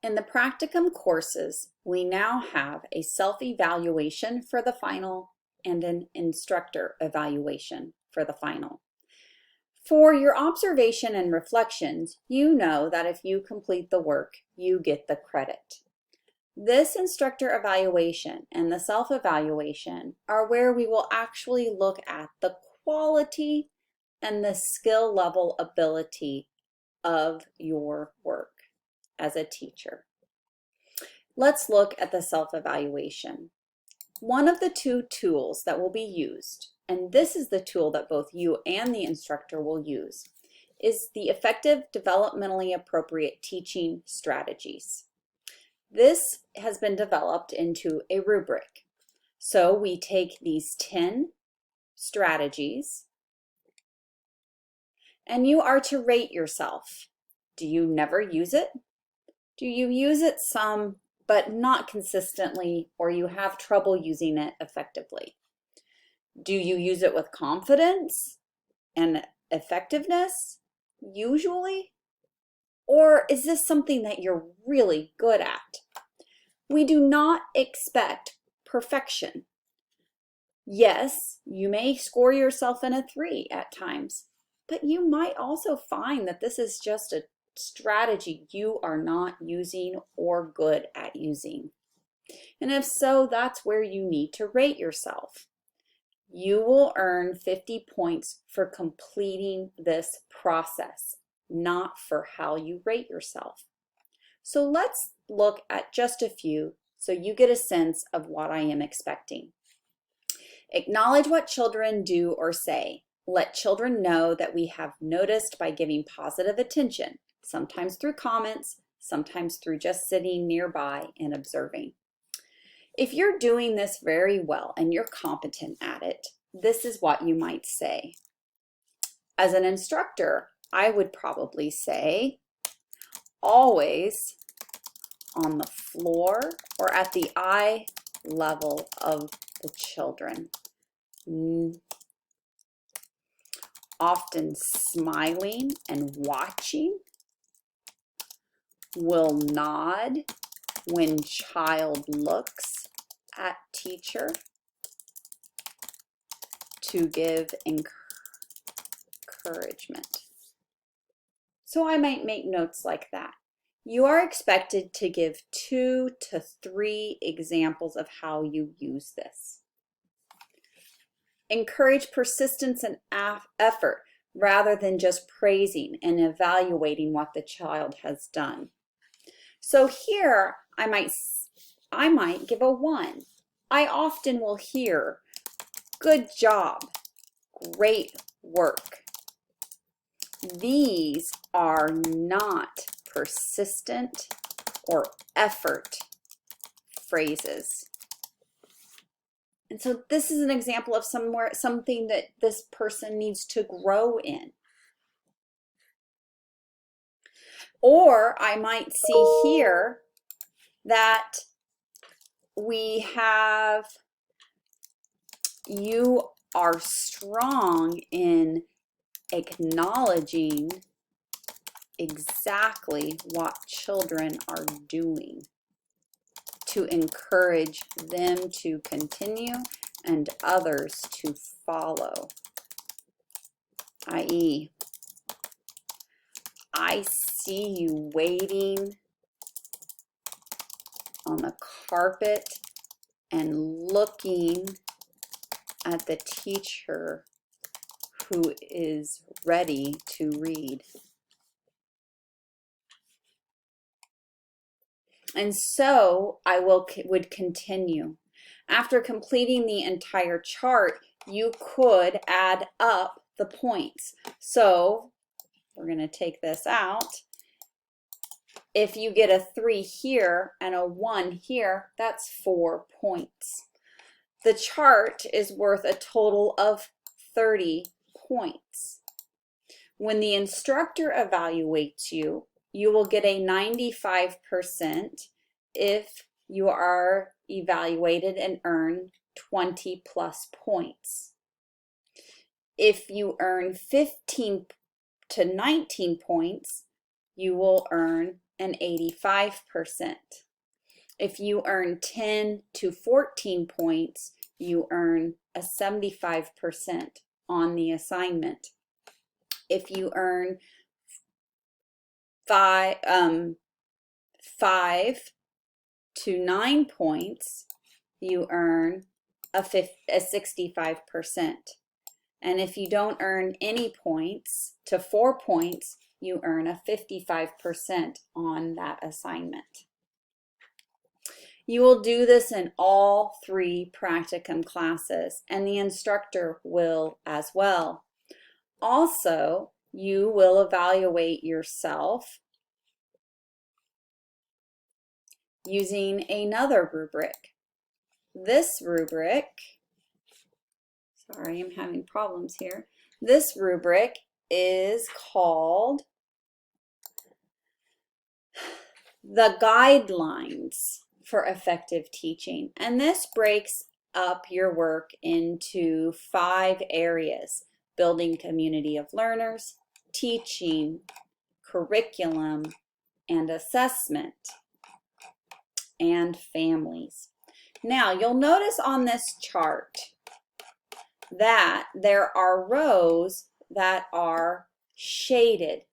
In the Practicum courses, we now have a self-evaluation for the final and an instructor evaluation for the final. For your observation and reflections, you know that if you complete the work, you get the credit. This instructor evaluation and the self-evaluation are where we will actually look at the quality and the skill level ability of your work as a teacher. Let's look at the self-evaluation. One of the two tools that will be used, and this is the tool that both you and the instructor will use, is the effective developmentally appropriate teaching strategies. This has been developed into a rubric. So we take these 10 strategies and you are to rate yourself. Do you never use it? Do you use it some but not consistently, or you have trouble using it effectively? Do you use it with confidence and effectiveness, usually? Or is this something that you're really good at? We do not expect perfection. Yes, you may score yourself in a 3 at times, but you might also find that this is just a strategy you are not using or good at using. And if so, that's where you need to rate yourself. You will earn 50 points for completing this process, not for how you rate yourself. So let's look at just a few so you get a sense of what I am expecting. Acknowledge what children do or say. Let children know that we have noticed by giving positive attention, sometimes through comments, sometimes through just sitting nearby and observing. If you're doing this very well and you're competent at it, this is what you might say. As an instructor, I would probably say, always on the floor or at the eye level of the children. Often smiling and watching. Will nod when child looks at teacher to give encouragement. So I might make notes like that. You are expected to give 2 to 3 examples of how you use this. Encourage persistence and effort rather than just praising and evaluating what the child has done. So here I might give a 1. I often will hear, good job, great work. These are not persistent or effort phrases. And so this is an example of something that this person needs to grow in. Or I might see here that we have, you are strong in acknowledging exactly what children are doing to encourage them to continue and others to follow. I.e., I see you waiting on the carpet and looking at the teacher who is ready to read. And so I would continue. After completing the entire chart, you could add up the points. So we're going to take this out. If you get a 3 here and a 1 here, that's 4 points. The chart is worth a total of 30 points. When the instructor evaluates you, you will get a 95% if you are evaluated and earn 20 plus points. If you earn 15 to 19 points, you will earn an 85%. If you earn 10 to 14 points, you earn a 75% on the assignment. If you earn 5 to 9 points, you earn a 65%. And if you don't earn any points to 4 points, you earn a 55% on that assignment. You will do this in all 3 practicum classes, and the instructor will as well. Also, you will evaluate yourself using another rubric. This rubric, sorry, I'm having problems here. This rubric is called the Guidelines for Effective Teaching, and this breaks up your work into 5 areas: building community of learners, teaching, curriculum, and assessment, and families. Now, you'll notice on this chart that there are rows that are shaded.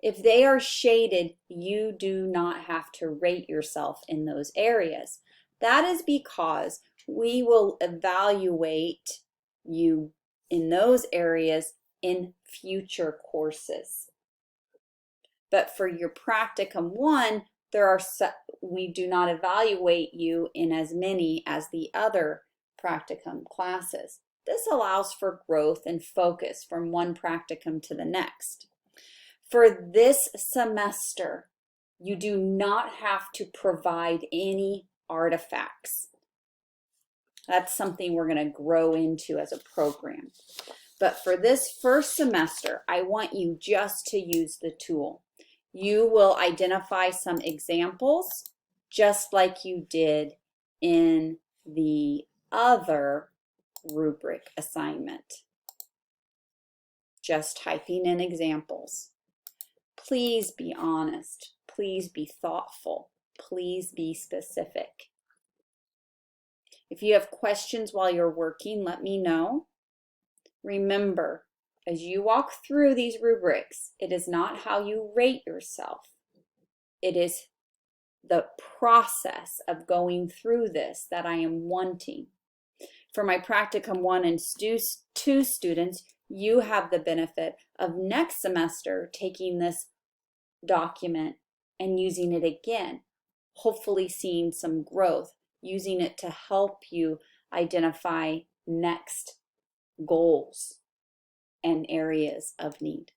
If they are shaded, you do not have to rate yourself in those areas. That is because we will evaluate you in those areas in future courses. But for your Practicum 1, we do not evaluate you in as many as the other Practicum classes. This allows for growth and focus from one practicum to the next. For this semester, you do not have to provide any artifacts. That's something we're going to grow into as a program. But for this first semester, I want you just to use the tool. You will identify some examples just like you did in the other rubric assignment. Just typing in examples. Please be honest. Please be thoughtful. Please be specific. If you have questions while you're working, let me know. Remember, as you walk through these rubrics, it is not how you rate yourself. It is the process of going through this that I am wanting. For my Practicum 1 and 2 students, you have the benefit of next semester taking this document and using it again, hopefully seeing some growth, using it to help you identify next goals and areas of need.